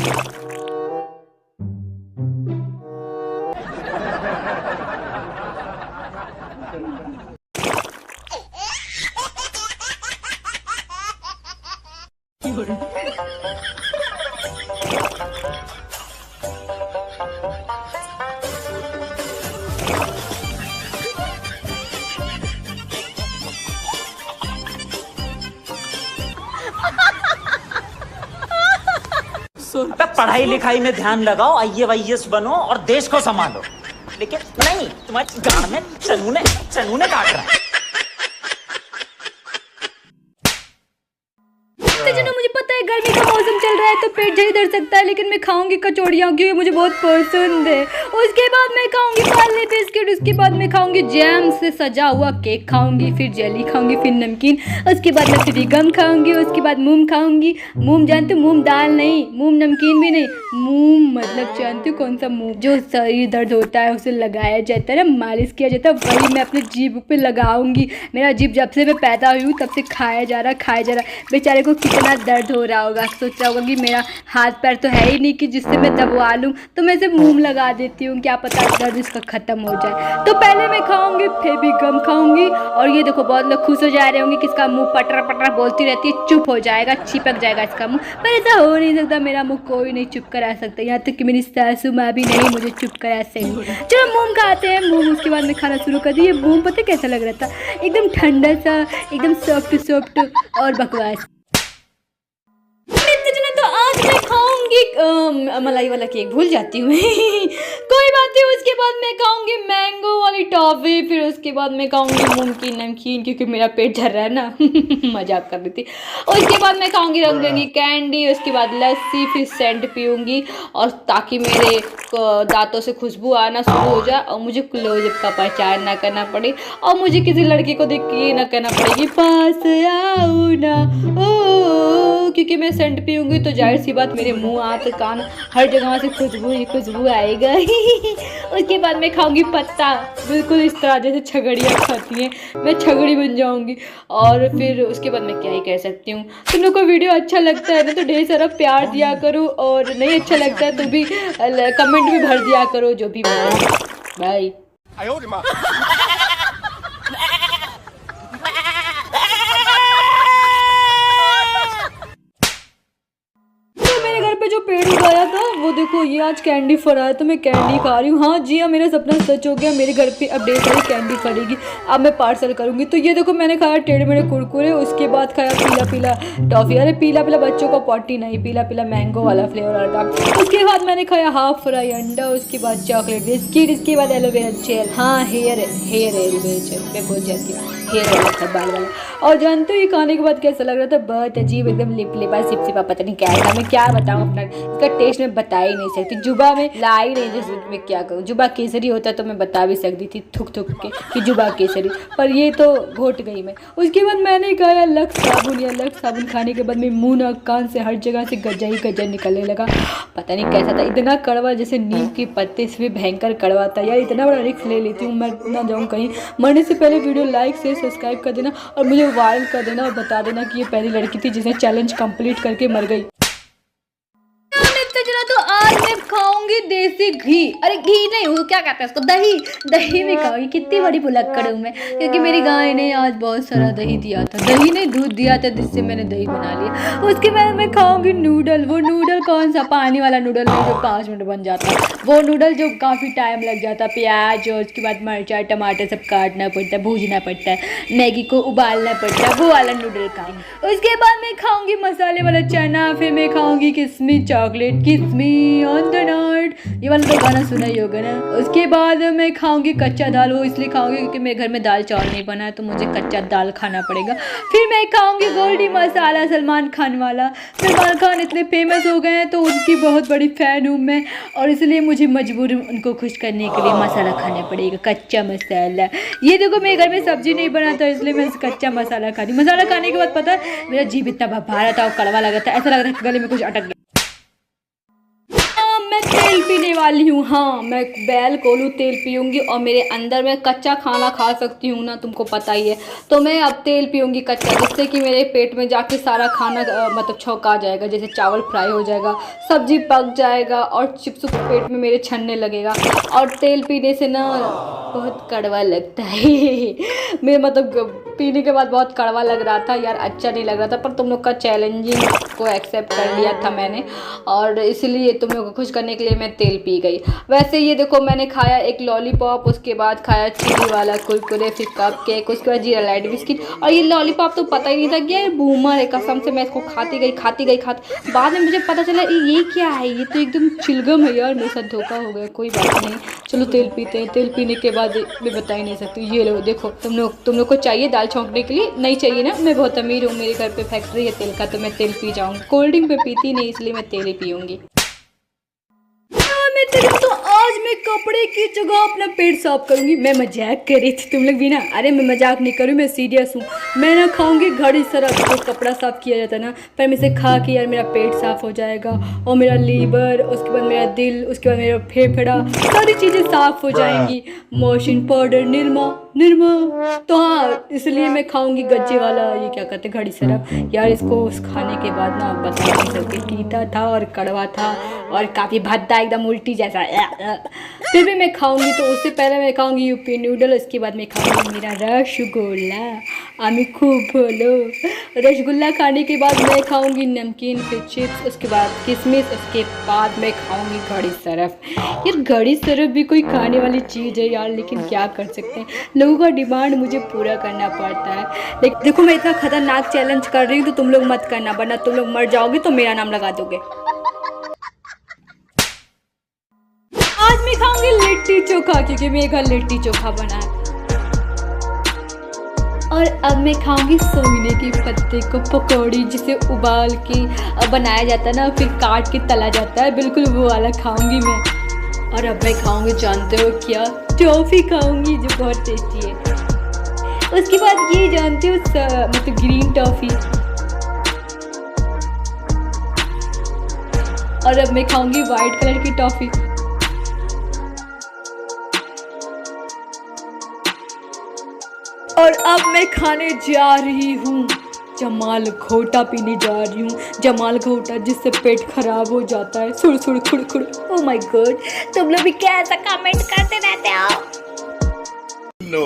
अबे पढ़ाई लिखाई में ध्यान लगाओ, IAS बनो और देश को संभालो। लेकिन नहीं, तुम्हारी गांड में चनूने काट रहा है। मुझे पता है गर्मी का मौसम चल रहा है तो पेट झड़ी दर्द सकता है, लेकिन मैं खाऊंगी कचौड़ियाँ क्योंकि मुझे बहुत पसंद है। उसके बाद मैं खाऊंगी पार्ले बिस्किट, उसके बाद मैं खाऊंगी जैम से सजा हुआ केक खाऊंगी, फिर जेली खाऊंगी, फिर नमकीन, उसके बाद मैं फ्री गम खाऊंगी, उसके बाद मूंग खाऊंगी। मूंग जानते हो? मूंग दाल नहीं, मूंग नमकीन भी नहीं, मूंग मतलब जानते हो कौन सा मूंग जो शरीर दर्द होता है उसे लगाया जाता है ना, मालिश किया जाता है, वही मैं अपने जीभ पे लगाऊंगी। मेरा जीभ जब से मैं पैदा हुई हूँ तब से खाया जा रहा। बेचारे को कितना दर्द हो रहा होगा, सोच रहा होगा कि मेरा हाथ पैर तो है ही नहीं कि जिससे मैं दबवा लूँ, तो मैं इसे मूंग लगा देती हूँ, क्या पता दर्द इसका खत्म हो जाए। तो पहले मैं खाऊंगी फेबी गम खाऊंगी। और ये देखो बहुत लोग खुश हो जा रहे होंगे कि इसका मुंह पटरा पटरा बोलती रहती है, चुप हो जाएगा, चिपक जाएगा इसका मुंह, पर ऐसा हो नहीं सकता, मेरा मुंह कोई नहीं चुप करा सकता, यहाँ तक कि मेरी सासू माँ भी नहीं मुझे चुप करा सकती। चलो मूंग खाते हैं मूंग। उसके बाद मैं खाना शुरू कर दी। ये मूंग पता कैसा लग रहा था, एकदम ठंडा सा, एकदम सॉफ्ट और बकवास। तो आज मैं खाऊंगी मलाई वाला केक, भूल जाती हूँ कोई बात नहीं। उसके बाद मैं खाऊंगी मैंगो वाली टॉफी, फिर उसके बाद मैं खाऊंगी मूंग की नमकीन क्योंकि मेरा पेट झर रहा है ना मजाक कर रही थी। उसके बाद मैं खाऊंगी रंग बिरंगी कैंडी, उसके बाद लस्सी, फिर सेंट पीऊंगी और ताकि मेरे दांतों से खुशबू आना शुरू हो जाए और मुझे क्लोजअप का प्रचार ना करना पड़े और मुझे किसी लड़के को देख के ये ना कहना पड़ेगी पास आओ ना ओ, क्योंकि मैं सेंट पीऊंगी तो जाहिर सी बात मेरे मुंह हाथ कान हर जगह से खुशबू आएगा उसके बाद मैं खाऊंगी पत्ता, बिल्कुल इस तरह जैसे छगड़ियाँ खाती हैं, मैं छगड़ी बन जाऊंगी। और फिर उसके बाद मैं क्या ही कह सकती हूँ। तुम लोग को वीडियो अच्छा लगता है ना तो ढेर सारा प्यार दिया करो, और नहीं अच्छा लगता है तो भी कमेंट भी भर दिया करो, जो भी बाय। जो पेड़ उगाया था वो देखो, ये आज कैंडी फरा है तो मैं कैंडी खा रही हूँ। हाँ जी हाँ, मेरा सपना सच हो गया, मेरे घर पे अब ढेर सारी कैंडी फरेगी, अब मैं पार्सल करूँगी। तो ये देखो मैंने खाया टेढ़े मेढ़े कुरकुरे, उसके बाद खाया पीला पीला टॉफी, अरे पीला पीला बच्चों का पॉटी नहीं, पीला पीला मैंगो वाला फ्लेवर वाला। उसके बाद मैंने खाया हाफ फ्राई अंडा, उसके बाद चॉकलेट बिस्किट, इसके बाद एलोवेरा जेल, हाँ हेयर एलोवेरा जेल मैं भूल जाती हूँ, हेयर वाला था बाल वाला। और जानते हो ये खाने के बाद कैसा लग रहा था, बहुत अजीब, एकदम लिप लिपा सिप सिपा, पता नहीं क्या था, मैं क्या बताऊँ अपना इसका टेस्ट मैं बता ही नहीं सकती। जुबा में ला ही नहीं, जैसे मैं क्या करूँ, जुबा केसरी होता तो मैं बता भी सकती थी थुक के कि जुबा केसरी, पर ये तो घोट गई मैं। उसके बाद मैंने खाया लक्स साबुन, या लक्स साबुन खाने के बाद मेरे मुँह नाक कान से हर जगह से गज्जा ही गज्जा निकलने लगा, पता नहीं कैसा था, इतना कड़वा जैसे नीम के पत्ते से भी भयंकर कड़वा था यार। इतना बड़ा रिस्क ले लेती हूँ, मैं ना जाऊँ कहीं। मरने से पहले वीडियो लाइक से सब्सक्राइब कर देना और मुझे वायरल कर देना और बता देना कि ये पहली लड़की थी जिसने चैलेंज कंप्लीट करके मर गई। तो आज मैं खाऊंगी देसी घी, अरे घी नहीं, वो क्या कहते हैं उसको, दही में खाऊंगी। कितनी बड़ी भुलक्कड़ हूँ मैं, क्योंकि मेरी गाय ने आज बहुत सारा दही दिया था, दही नहीं दूध दिया था, जिससे मैंने दही बना लिया। उसके बाद मैं खाऊंगी नूडल, वो नूडल कौन सा, पानी वाला नूडल नहीं जो 5 मिनट बन जाता, वो नूडल जो काफ़ी टाइम लग जाता, प्याज और उसके बाद मिर्चा टमाटर सब काटना पड़ता है, भूजना पड़ता है, मैगी को उबालना पड़ता है, वो वाला नूडल खाऊंगी। उसके बाद मैं खाऊंगी मसाले वाला चना, फिर मैं खाऊंगी किशमिश चॉकलेट किशमिश ऑन द नाइट, ये वाला तो गाना सुना ही होगा ना। उसके बाद मैं खाऊंगी कच्चा दाल, वो इसलिए खाऊंगी क्योंकि मेरे घर में दाल चावल नहीं बना है तो मुझे कच्चा दाल खाना पड़ेगा। फिर मैं खाऊंगी गोल्डी मसाला, सलमान खान वाला। सलमान खान इतने फेमस हो गए हैं तो उनकी बहुत बड़ी फ़ैन हूँ मैं, और इसलिए मुझे मजबूर उनको खुश करने के लिए मसाला खाना पड़ेगा, कच्चा मसाला। ये देखो मेरे घर में सब्जी नहीं बना था इसलिए मैं कच्चा मसाला खाती। मसाला खाने के बाद पता है मेरा जीभ इतना भभा रहा था और कड़वा लगा था, ऐसा लग रहा था गले में कुछ अटक गया। मैं तेल पीने वाली हूँ। हाँ, मैं बैल कोलू तेल पीऊँगी और मेरे अंदर मैं कच्चा खाना खा सकती हूँ ना, तुमको पता ही है। तो मैं अब तेल पीऊँगी कच्चा, जिससे कि मेरे पेट में जाके सारा खाना मतलब छौंका जाएगा। जैसे चावल फ्राई हो जाएगा, सब्जी पक जाएगा और चिप्स पेट में मेरे छनने लगेगा। और तेल पीने से ना बहुत कड़वा लगता है मैं मतलब पीने के बाद बहुत कड़वा लग रहा था यार, अच्छा नहीं लग रहा था। पर तुम लोग का चैलेंजिंग को एक्सेप्ट कर लिया था मैंने, और इसलिए तुम लोग को खुश करने के लिए मैं तेल पी गई। वैसे ये देखो, मैंने खाया एक लॉलीपॉप, उसके बाद खाया चीनी वाला कुरकुरे, फिर कप केक, उसके बाद जीरा लाइट बिस्किट। और ये लॉलीपॉप तो पता ही नहीं था कि यार बूमर है, कसम से मैं इसको खाती गई। बाद में मुझे पता चला ये क्या है, ये तो एकदम चिलगम है यार। मेरे साथ धोखा हो गया, कोई बात नहीं। चलो तेल पीते हैं। तेल पीने के बाद मैं बता ही नहीं सकती। ये लो देखो, तुम लोग को चाहिए दाल छौंकने के लिए? नहीं चाहिए ना, मैं बहुत अमीर हूँ, मेरे घर पे फैक्ट्री है तेल का, तो मैं तेल पी जाऊँगी। कोल्ड ड्रिंक में पीती नहीं, इसलिए मैं तेल ही पीऊँगी। तो आज मैं कपड़े की जगह अपना पेट साफ करूंगी। मैं मजाक कर रही थी, तुम लोग भी ना। अरे मैं मजाक नहीं करूँ, मैं सीरियस हूँ। मैं ना खाऊंगी घड़ी सरफ, जो कपड़ा साफ किया जाता है ना, पर मैं इसे खा के यार मेरा पेट साफ हो जाएगा, और मेरा लीवर, उसके बाद मेरा दिल, उसके बाद मेरा फेफड़ा, सारी चीज़ें साफ हो जाएंगी। Motion powder, Nirma. तो हाँ, इसलिए मैं खाऊंगी गज्जे वाला, ये क्या कहते हैं, घड़ी सरफ। यार इसको उस खाने के बाद ना बता नहीं सकती, तीता था और कड़वा था और काफ़ी भद्दा, एकदम उल्टी जैसा। फिर भी मैं खाऊंगी। तो उससे पहले मैं खाऊंगी यूपी नूडल, उसके बाद मैं खाऊंगी मेरा रसगुल्ला। आमी खूब बोलो। रसगुल्ला खाने के बाद मैं खाऊंगी नमकीन, फिर चिप्स, उसके बाद किशमिश, उसके बाद मैं खाऊंगी घड़ी सरफ। यार घड़ी सरफ भी कोई खाने वाली चीज़ है यार, लेकिन क्या कर सकते हैं, लोगों का डिमांड मुझे पूरा करना पड़ता है। लेकिन देखो, मैं इतना खतरनाक चैलेंज कर रही हूँ, तो तुम लोग मत करना, वरना तुम लोग मर जाओगे तो मेरा नाम लगा दोगे। आज मैं खाऊंगी लिट्टी चोखा, क्योंकि मेरे घर लिट्टी चोखा बना है। और अब मैं खाऊंगी सोने के पत्ते को पकौड़ी, जिसे उबाल के बनाया जाता है ना, फिर काट के तला जाता है, बिल्कुल वो वाला खाऊंगी मैं। और अब मैं खाऊंगी, जानते हो क्या, टॉफी खाऊंगी, जो बहुत टेस्टी है। उसके बाद ये जानते हो मतलब ग्रीन टॉफी। और अब मैं खाऊंगी वाइट कलर की टॉफी। और अब मैं खाने जा रही हूँ जमाल घोटा, पीने जा रही हूँ जमाल घोटा, जिससे पेट खराब हो जाता है, सुड़ खुड़। ओह माय गॉड, तुम लोग भी क्या ऐसा कमेंट करते रहते हो? No.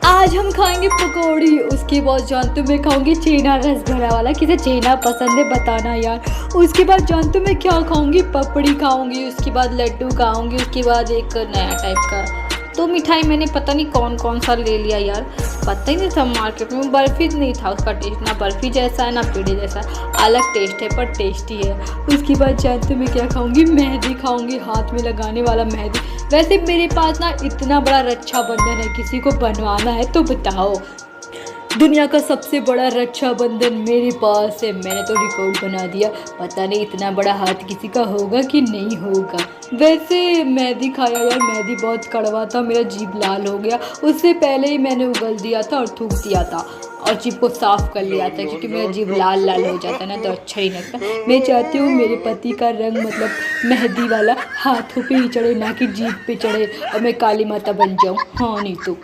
आज हम खाएंगे पकौड़ी। उसके बाद जानते हो मैं खाऊंगी छेना रस भरा वाला। किसे छेना पसंद है बताना यार। उसके बाद जानते हो मैं क्या खाऊंगी, पपड़ी खाऊंगी, उसके बाद लड्डू खाऊंगी, उसके बाद एक नया टाइप का तो मिठाई मैंने पता नहीं कौन सा ले लिया यार, पता ही नहीं था मार्केट में। बर्फ़ी नहीं था उसका टेस्ट, ना बर्फ़ी जैसा है ना पेड़े जैसा, अलग टेस्ट है पर टेस्टी है। उसके बाद जानते हो मैं क्या खाऊंगी, मेहंदी खाऊंगी, हाथ में लगाने वाला मेहंदी। वैसे मेरे पास ना इतना बड़ा रक्षाबंधन है, किसी को बनवाना है तो बताओ। दुनिया का सबसे बड़ा रक्षाबंधन मेरे पास है, मैंने तो रिकॉर्ड बना दिया। पता नहीं इतना बड़ा हाथ किसी का होगा कि नहीं होगा। वैसे मेहंदी खाया यार, मेहंदी बहुत कड़वा था, मेरा जीभ लाल हो गया। उससे पहले ही मैंने उगल दिया था और थूक दिया था और जीभ को साफ कर लिया था, क्योंकि मेरा जीभ लाल हो जाता ना तो अच्छा ही लगता। मैं चाहती हूँ मेरे पति का रंग मतलब मेहंदी वाला हाथों पे ही चढ़े, ना कि जीभ पे चढ़े, और मैं काली माता बन जाऊँ। हाँ नहीं तो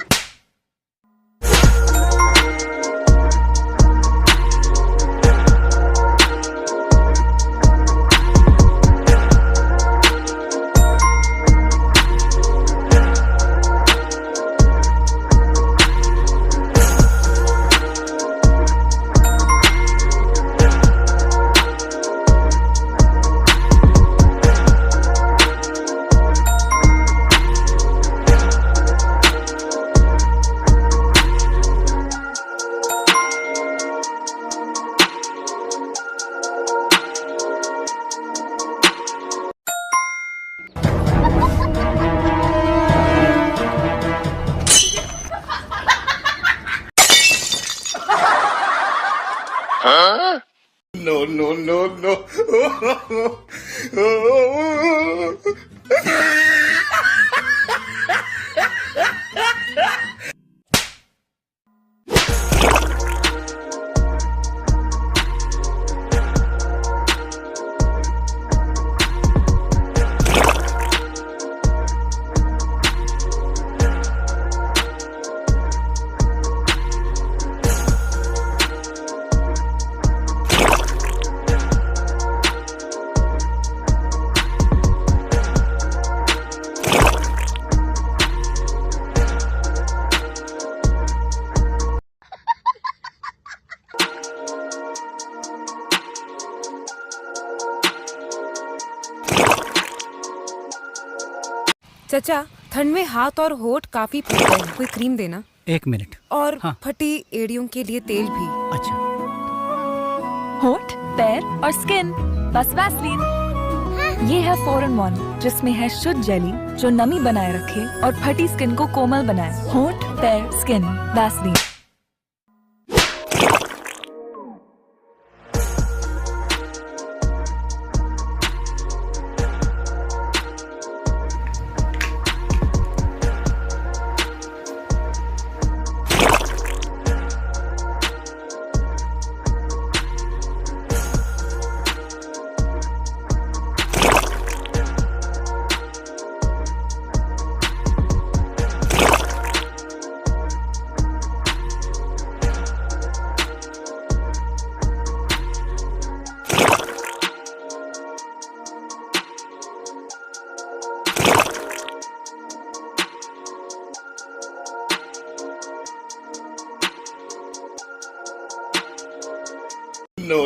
No. चचा, ठंड में हाथ और होठ काफी फट गए हैं, कोई क्रीम देना। 1 मिनट। और हाँ। फटी एड़ियों के लिए तेल भी। अच्छा। होठ, पैर और स्किन, बस वैसलीन। ये है 4-in-1, जिसमें है शुद्ध जेली जो नमी बनाए रखे और फटी स्किन को कोमल बनाए। होठ, पैर, स्किन, वैसलीन। No.